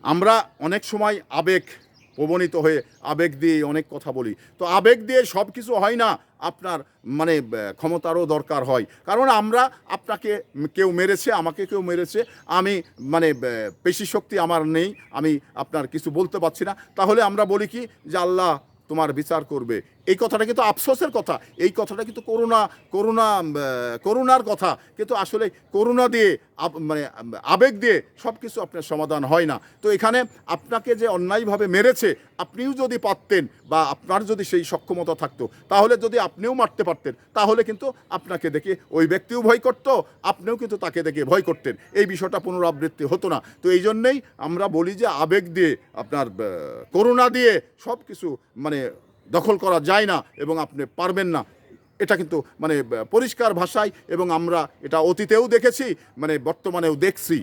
আমরা অনেক সময় আবেগ প্রবণিত হয়ে আবেগ দিয়ে অনেক কথা বলি, তো আবেগ দিয়ে সব কিছু হয় না। আপনার মানে ক্ষমতারও দরকার হয়, কারণ আমরা আপনাকে কেউ মেরেছে, আমাকে কেউ মেরেছে, আমি মানে পেশি শক্তি আমার নেই, আমি আপনার কিছু বলতে পারছি না, তাহলে আমরা বলি কি যে আল্লাহ তোমার বিচার করবে। এই কথাটা কিন্তু আফসোসের কথা, এই কথাটা কিন্তু করুণার কথা, কিন্তু আসলে করুণা দিয়ে মানে আবেগ দিয়ে সব কিছু আপনার সমাধান হয় না। তো এখানে আপনাকে যে অন্যায়ভাবে মেরেছে, আপনিও যদি পারতেন বা আপনার যদি সেই সক্ষমতা থাকতো, তাহলে যদি আপনিও মারতে পারতেন, তাহলে কিন্তু আপনাকে দেখে ওই ব্যক্তিও ভয় করত, আপনিও কিন্তু তাকে দেখে ভয় করতেন, এই বিষয়টা পুনরাবৃত্তি হতো না। তো এই জন্যেই আমরা বলি যে আবেগ দিয়ে আপনার করুণা দিয়ে সব কিছু মানে দখল করা যায় না এবং আপনি পারবেন না। এটা কিন্তু মানে পরিষ্কার ভাষায়, এবং আমরা এটা অতীতেও দেখেছি, মানে বর্তমানেও দেখছি।